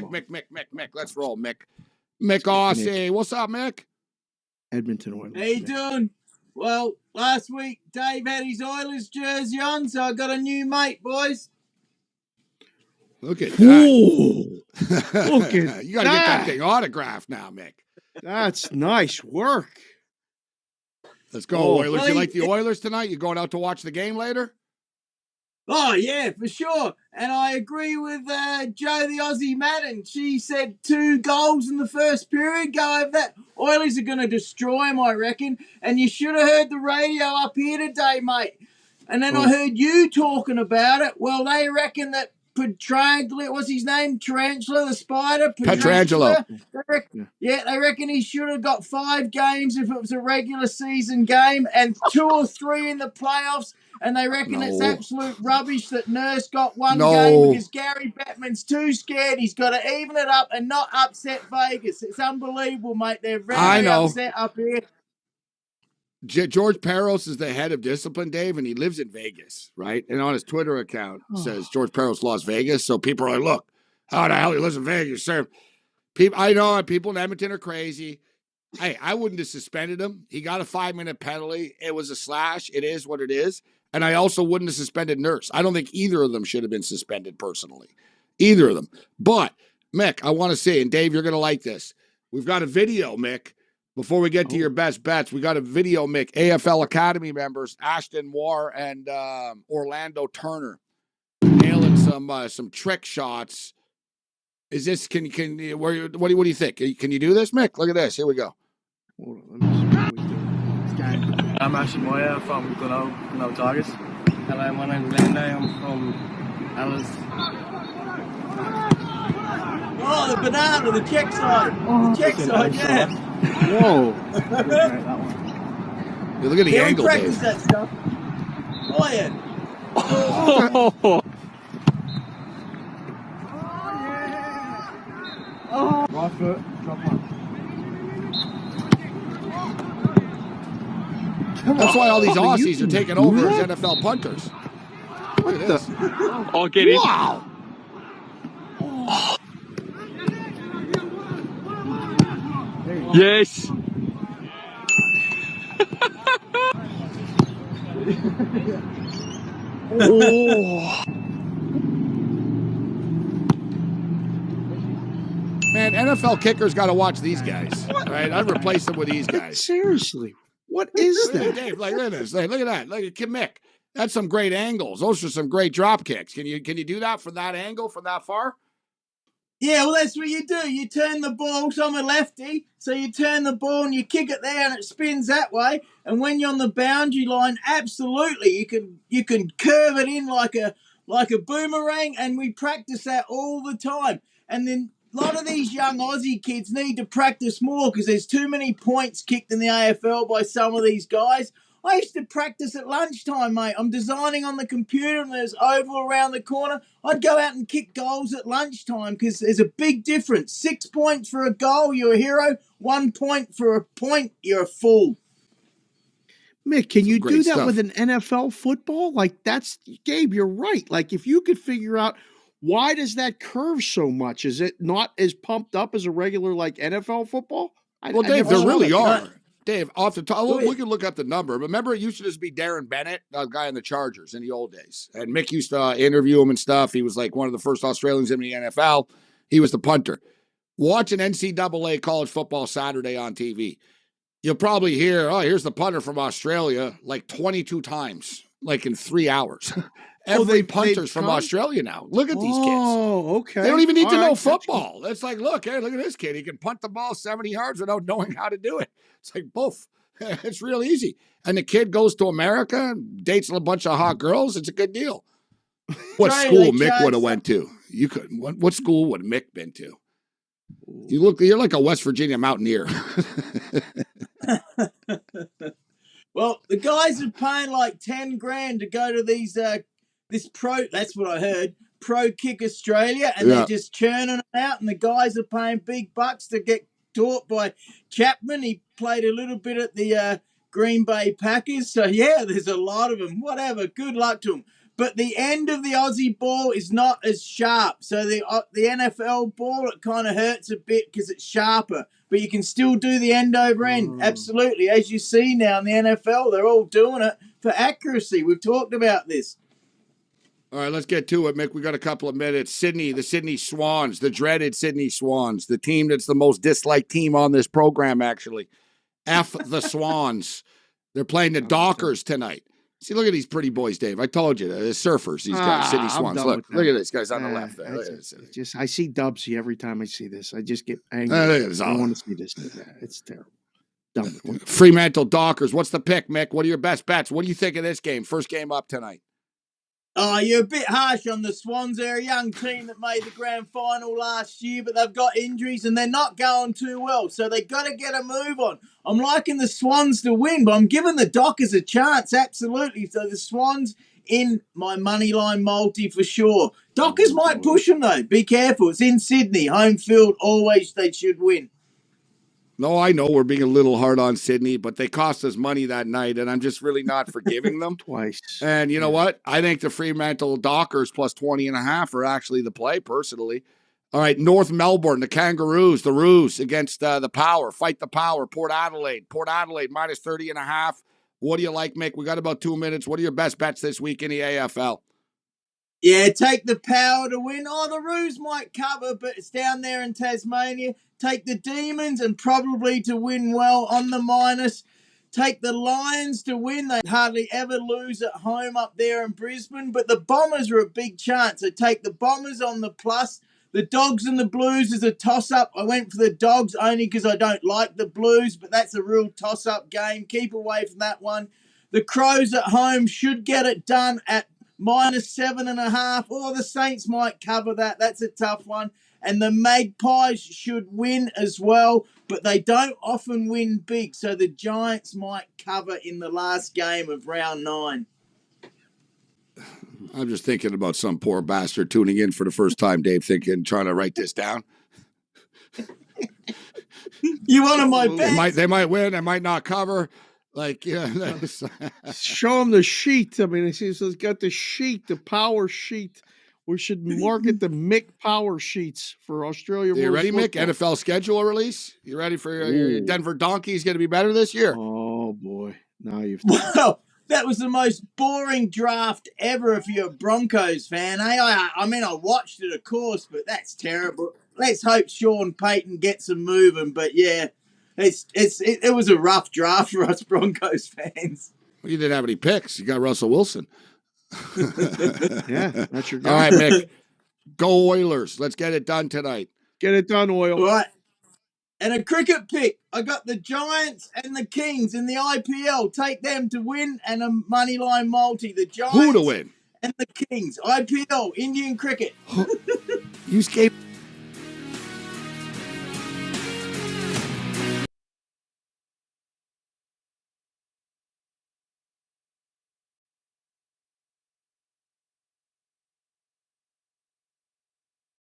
Mick. Let's roll, Mick. Mick Aussie. What's up, Mick? Edmonton Oilers. How you doing? Well, last week Dave had his Oilers jersey on, so I got a new mate, boys. Look at that. Look at you got to get that thing autographed now, Mick. That's nice work. Let's go, Oilers. You like the Oilers tonight? You going out to watch the game later? Oh, yeah, for sure. And I agree with Joe, the Aussie Madden. She said 2 goals in the first period. Go over that. Oilers are going to destroy them, I reckon. And you should have heard the radio up here today, mate. And then I heard you talking about it. Well, they reckon that Petrangelo, what's his name? Tarantula, the spider? Petrangelo. They reckon he should have got 5 games if it was a regular season game and 2 or 3 in the playoffs. And they reckon it's absolute rubbish that Nurse got 1 game because Gary Bettman's too scared. He's got to even it up and not upset Vegas. It's unbelievable, mate. They're very upset up here. George Peros is the head of discipline, Dave, and he lives in Vegas, right? And on his Twitter account says George Peros Las Vegas. So people are like, look, how the hell he lives in Vegas, sir? I know people in Edmonton are crazy. Hey, I wouldn't have suspended him. He got a 5-minute penalty. It was a slash. It is what it is. And I also wouldn't have suspended Nurse. I don't think either of them should have been suspended personally. Either of them. But, Mick, I want to say, and Dave, you're going to like this. We've got a video, Mick. Before we get to your best bets, we got a video, Mick. AFL Academy members, Ashton Moore and Orlando Turner, nailing some trick shots. Is this, what do you think? Can you do this, Mick? Look at this. Here we go. Hold on, let me see what we do. I'm Ashton Moore from Glenelg Tigers. Hello, my name's Lando. I'm from Alice. Oh, the banana, the check side. The check side, yeah. Whoa. Look at the angle, practice Dave. that stuff. Oh, yeah. Right foot, drop one. That's why all these Aussies are taking over as NFL punters. Look at this. Oh, get it. Wow. Yes. Man, NFL kickers got to watch these guys, right? I'd replace them with these guys. Seriously, what is that? Dave, look at this. Look at that. Look at Mick. That's some great angles. Those are some great drop kicks. Can you do that from that angle, from that far? Yeah, well, that's what you do. You turn the ball, so I'm a lefty, so you turn the ball and you kick it there and it spins that way. And when you're on the boundary line, absolutely, you can curve it in like a boomerang, and we practice that all the time. And then a lot of these young Aussie kids need to practice more because there's too many points kicked in the AFL by some of these guys. I used to practice at lunchtime, mate. I'm designing on the computer and there's oval around the corner. I'd go out and kick goals at lunchtime because there's a big difference. 6 points for a goal, you're a hero. 1 point for a point, you're a fool. Mick, can you do that with an NFL football? Like, that's, Gabe, you're right. Like, if you could figure out why does that curve so much? Is it not as pumped up as a regular, like, NFL football? Well, Dave, there really are. Dave, off the top, we can look up the number. Remember, it used to just be Darren Bennett, a guy in the Chargers in the old days. And Mick used to interview him and stuff. He was like one of the first Australians in the NFL. He was the punter. Watch an NCAA college football Saturday on TV. You'll probably hear, here's the punter from Australia, like 22 times, like in 3 hours. Every punter's from Australia now. Look at these kids. Oh, okay. They don't even need to know football. It's like, look at this kid. He can punt the ball 70 yards without knowing how to do it. It's like, boof. It's real easy. And the kid goes to America, dates a bunch of hot girls. It's a good deal. What school Mick would have went to? You could. What school would Mick been to? You're like a West Virginia Mountaineer. Well, the guys are paying like 10 grand to go to these that's what I heard, Pro Kick Australia, and they're just churning it out, and the guys are paying big bucks to get taught by Chapman. He played a little bit at the Green Bay Packers, so yeah, there's a lot of them. Whatever, good luck to them. but the end of the Aussie ball is not as sharp. So the NFL ball, it kind of hurts a bit because it's sharper, but you can still do the end over end. Absolutely. As you see now in the NFL, they're all doing it for accuracy. We've talked about this. All right, let's get to it, Mick. We got a couple of minutes. Sydney, the Sydney Swans, the dreaded Sydney Swans, the team that's the most disliked team on this program, actually. F the Swans. They're playing the Dockers tonight. See, look at these pretty boys, Dave. I told you, they're surfers, these guys, Sydney Swans. Look at this guy's on the left there. I see Dubsy every time I see this. I just get angry. I don't want to see this. It's terrible. Fremantle Dockers. What's the pick, Mick? What are your best bets? What do you think of this game? First game up tonight. Oh, you're a bit harsh on the Swans. They're a young team that made the grand final last year, but they've got injuries and they're not going too well. So they've got to get a move on. I'm liking the Swans to win, but I'm giving the Dockers a chance, absolutely. So the Swans in my moneyline multi for sure. Dockers might push them, though. Be careful. It's in Sydney. Home field, always they should win. No, I know we're being a little hard on Sydney, but they cost us money that night, and I'm just really not forgiving them. Twice. And you know what? I think the Fremantle Dockers plus 20.5 are actually the play, personally. All right, North Melbourne, the Kangaroos, the Roos against the Power. Fight the Power, Port Adelaide. Port Adelaide minus 30.5. What do you like, Mick? We got about 2 minutes. What are your best bets this week in the AFL? Yeah, take the Power to win. Oh, the Roos might cover, but it's down there in Tasmania. Take the Demons and probably to win well on the minus. Take the Lions to win. They hardly ever lose at home up there in Brisbane, but the Bombers are a big chance. So take the Bombers on the plus. The Dogs and the Blues is a toss-up. I went for the Dogs only because I don't like the Blues, but that's a real toss-up game. Keep away from that one. The Crows at home should get it done at minus 7.5. Or the Saints might cover that. That's a tough one. And the Magpies should win as well, but they don't often win big. So the Giants might cover in the last game of round 9. I'm just thinking about some poor bastard tuning in for the first time, Dave, trying to write this down. You one of my bets. They might win. They might not cover. Like, yeah. Show them the sheet. I mean, it's got the sheet, the power sheet. We should market the Mick Power Sheets for Australia. You ready, Mick? NFL schedule release? You ready for your Denver Donkeys going to be better this year? Oh, boy. Now you've... Well, that was the most boring draft ever if you're a Broncos fan. I mean, I watched it, of course, but that's terrible. Let's hope Sean Payton gets them moving. But, yeah, it was a rough draft for us Broncos fans. Well, you didn't have any picks. You got Russell Wilson. Yeah, that's your guy. All right, Mick. Go Oilers. Let's get it done tonight. Get it done, Oil. All right. And a cricket pick. I got the Giants and the Kings in the IPL. Take them to win and a moneyline multi. The Giants Who to win? And the Kings. IPL, Indian cricket. You escaped.